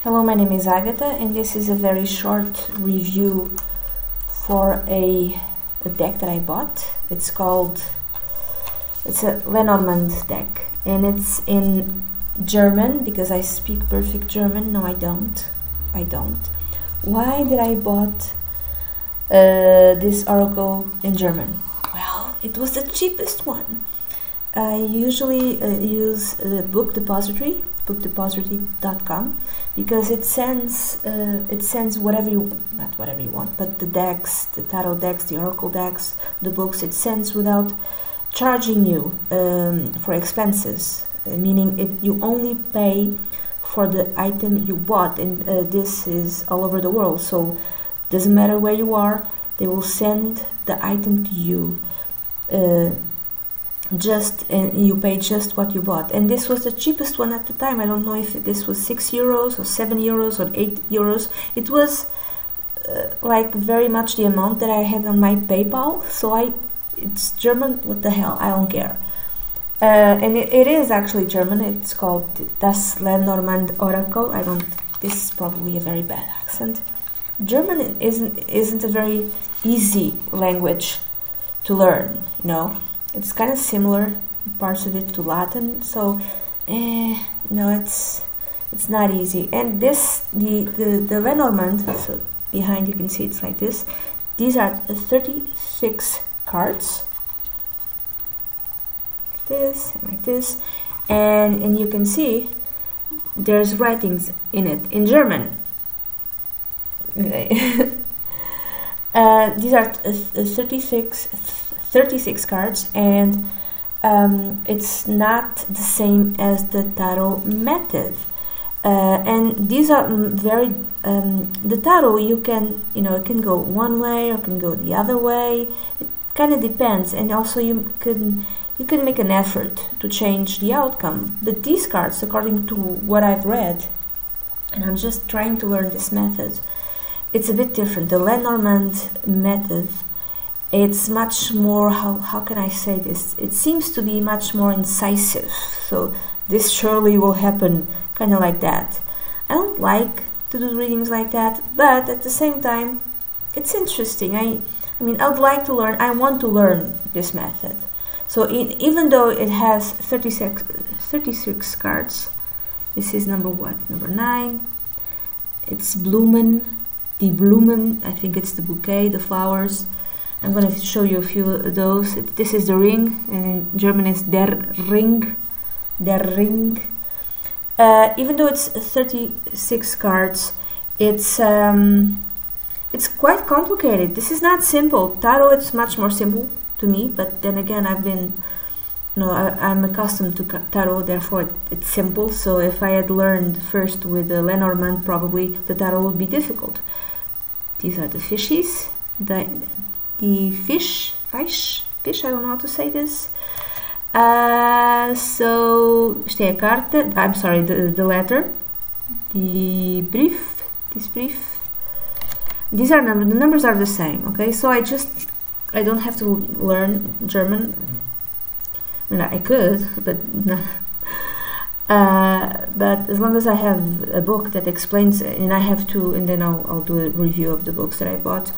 Hello, my name is Agatha, and this is a very short review for a deck that I bought. It's a Lenormand deck, and it's in German because I speak perfect German. No, I don't. Why did I bought this oracle in German? Well, it was the cheapest one. I usually use Book Depository.com, because it sends whatever you, not whatever you want, but the decks, the tarot decks, the oracle decks, the books, it sends without charging you for expenses, meaning you only pay for the item you bought, and this is all over the world, so doesn't matter where you are, they will send the item to you. And you pay just what you bought, and this was the cheapest one at the time. I don't know if this was €6 or €7 or €8. It was like very much the amount that I had on my PayPal, so it's German, what the hell, I don't care. And it is actually German. It's called Das Lenormand Orakel. This is probably a very bad accent. German isn't a very easy language to learn, you know. It's kind of similar, parts of it, to Latin, so no, it's not easy. And the Lenormand, so behind you can see it's like this. These are 36 cards, like this, and you can see there's writings in it in German. These are 36 cards, and it's not the same as the tarot method. And these are the tarot, it can go one way or can go the other way. It kind of depends, and also you can make an effort to change the outcome. But these cards, according to what I've read, and I'm just trying to learn this method, it's a bit different. The Lenormand method, it's much more, how can I say this? It seems to be much more incisive. So this surely will happen, kind of like that. I don't like to do readings like that, but at the same time, it's interesting. I mean, I would like to learn. I want to learn this method. So even though it has 36 cards, this is number 9. It's Blumen, die Blumen. I think it's the bouquet, the flowers. I'm going to show you a few of those. This is the ring, and in German is der Ring. Even though it's 36 cards, it's quite complicated. This is not simple. Tarot, it's much more simple to me, but then again, I'm accustomed to tarot, therefore it's simple. So if I had learned first with the Lenormand, probably the tarot would be difficult. These are the fishies. The fish, I don't know how to say this. So, isto é a carta, I'm sorry, the letter, the brief, this brief. These are numbers, the numbers are the same, okay? So I don't have to learn German. I mean, I could, but no. But as long as I have a book that explains, and I have to, and then I'll do a review of the books that I bought.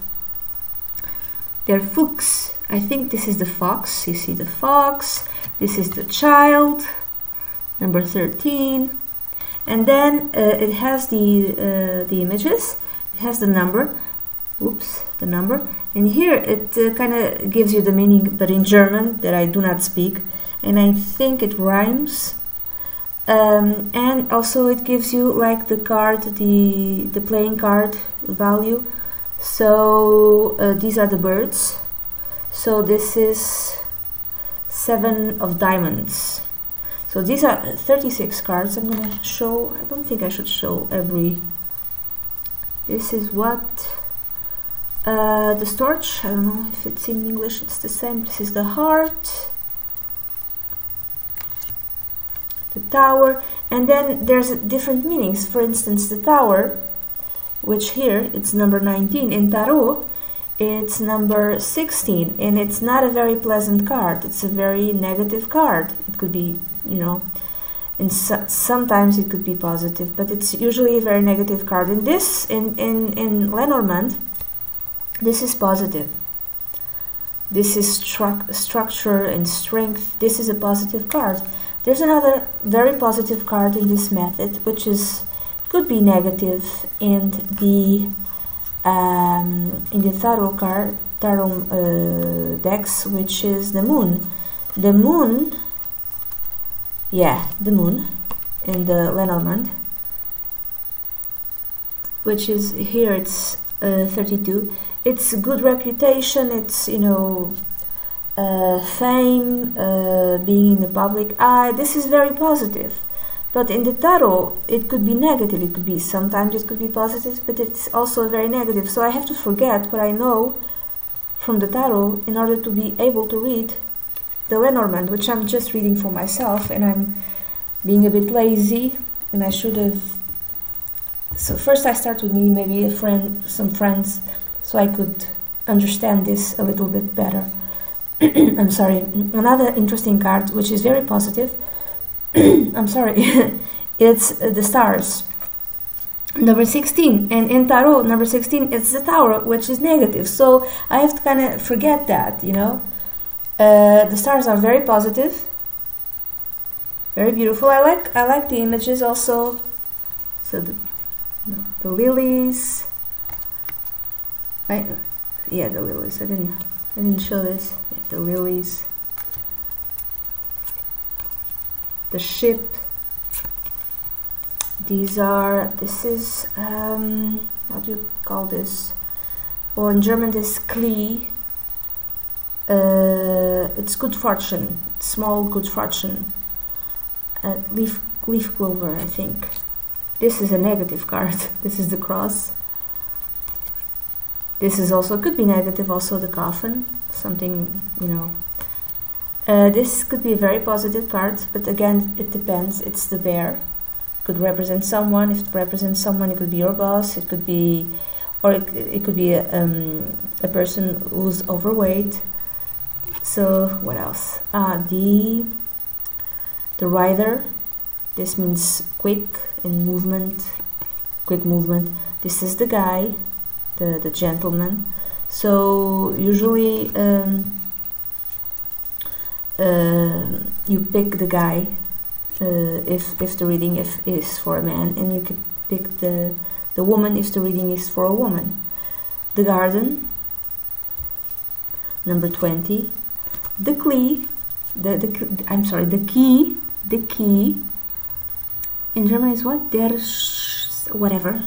They're Fuchs. I think this is the fox. You see the fox. This is the child, number 13. And then it has the images. It has the number. The number. And here it kind of gives you the meaning, but in German, that I do not speak. And I think it rhymes. And also it gives you like the card, the playing card value. So these are the birds. So this is 7 of diamonds. So these are 36 cards. I'm gonna show, I don't think I should show every. This is what the storch, I don't know if it's in English, it's the same. This is the heart, the tower, and then there's different meanings. For instance, the tower, which here it's number 19, in tarot it's number 16, and it's not a very pleasant card. It's a very negative card. It could be, and sometimes it could be positive, but it's usually a very negative card. In this, in Lenormand, this is positive. This is structure and strength. This is a positive card. There's another very positive card in this method, which could be negative in the tarot decks, which is the moon. The moon in the Lenormand, which is here, it's 32. It's good reputation, it's fame, being in the public eye. This is very positive. But in the tarot, it could be negative. It could be, sometimes it could be positive, but it's also very negative. So I have to forget what I know from the tarot in order to be able to read the Lenormand, which I'm just reading for myself, and I'm being a bit lazy, and I should have. So first I start with me, maybe some friends, so I could understand this a little bit better. I'm sorry. Another interesting card, which is very positive. I'm sorry. It's the stars. Number 16, and in tarot, number 16, it's the Tower, which is negative. So I have to kind of forget that, The stars are very positive, very beautiful. I like the images also. So the lilies. The lilies. I didn't show this. Yeah, the lilies. The ship. This is how do you call this? Well, in German this Klee. It's good fortune, small good fortune. Leaf clover, I think. This is a negative card. This is the cross. This is also, could be negative, also the coffin, something, this could be a very positive card, but again, it depends. It's the bear. Could represent someone. If it represents someone, it could be your boss. It could be, or it could be a person who's overweight. So what else? The rider. This means quick movement. This is the guy, the gentleman. So usually you pick the guy. If the reading is for a man, and you could pick the woman if the reading is for a woman. The garden, number 20. The key. The key. In German is what? Whatever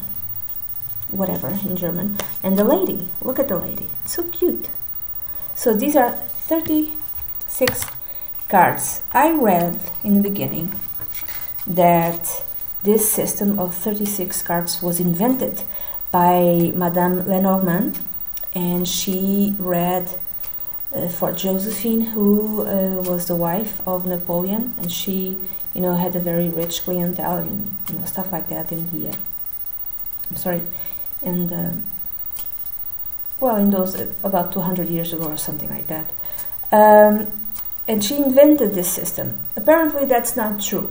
in German. And the lady. Look at the lady. It's so cute. So these are 36 cards. I read in the beginning that this system of 36 cards was invented by Madame Lenormand, and she read for Josephine, who was the wife of Napoleon, and she, had a very rich clientele and stuff like that in the. In those about 200 years ago or something like that. And she invented this system. Apparently that's not true.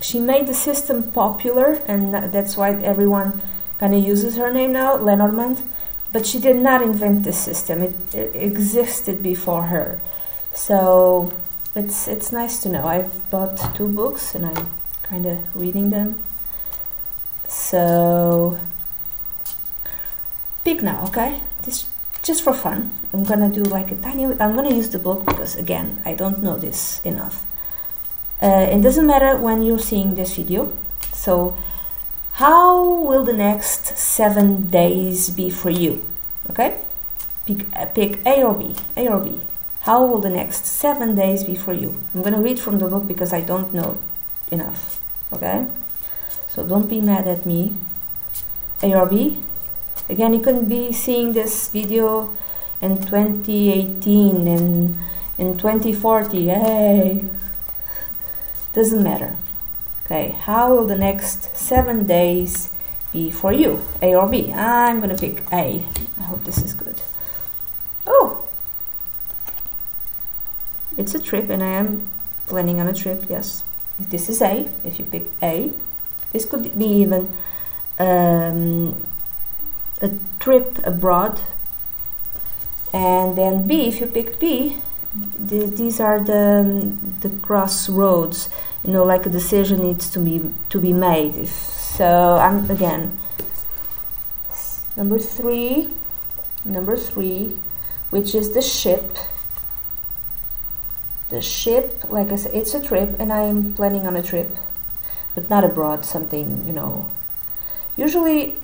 She made the system popular, and that's why everyone kind of uses her name now, Lenormand. But she did not invent this system. It existed before her. So it's nice to know. I've bought 2 books and I'm kind of reading them. So pick now, okay? This just for fun. I'm gonna do like I'm gonna use the book because again, I don't know this enough. It doesn't matter when you're seeing this video. So how will the next 7 days be for you? Okay? Pick A or B. A or B. How will the next 7 days be for you? I'm gonna read from the book because I don't know enough. Okay? So don't be mad at me. A or B. Again, you couldn't be seeing this video in 2018 and in 2040. Hey, doesn't matter. Okay, how will the next 7 days be for you? A or B? I'm gonna pick A. I hope this is good. Oh, it's a trip, and I am planning on a trip. Yes, This is A, if you pick A. This could be even a trip abroad. And then B, if you picked B, these are the crossroads. You know, like a decision needs to be made. So I'm again number three, which is the ship. The ship, like I said, it's a trip, and I'm planning on a trip, but not abroad. Something, you know. Usually,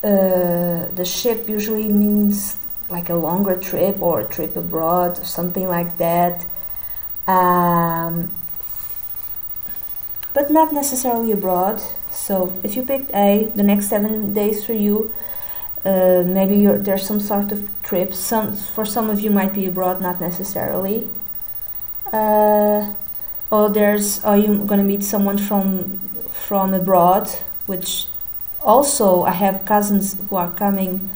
the ship usually means like a longer trip or a trip abroad or something like that, but not necessarily abroad. So if you picked A, the next 7 days for you, maybe there's some sort of trip. For some of you might be abroad, not necessarily. Or you're gonna meet someone from abroad, which also I have cousins who are coming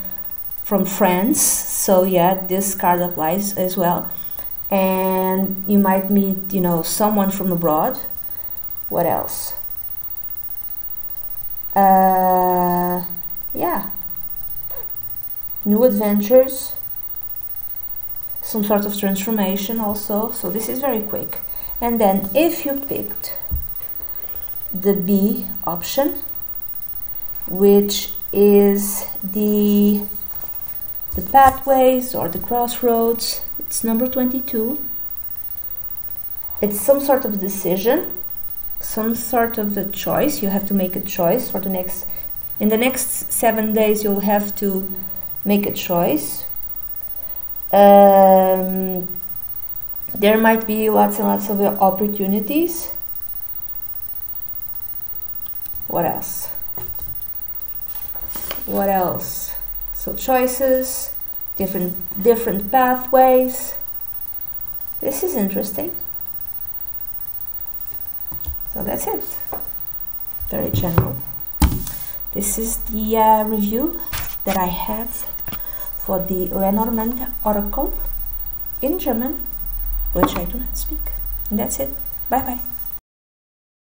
from France, so yeah, this card applies as well. And you might meet, you know, someone from abroad. What else? Yeah, new adventures, some sort of transformation also. So this is very quick. And then if you picked the B option, which is the pathways or the crossroads, it's number 22. It's some sort of decision, some sort of a choice. You have to make a choice for in the next 7 days. You'll have to make a choice. There might be lots and lots of opportunities. What else? So choices, different pathways. This is interesting. So that's it. Very general. This is the review that I have for the Lenormand Orakel in German, which I do not speak. And that's it. Bye bye.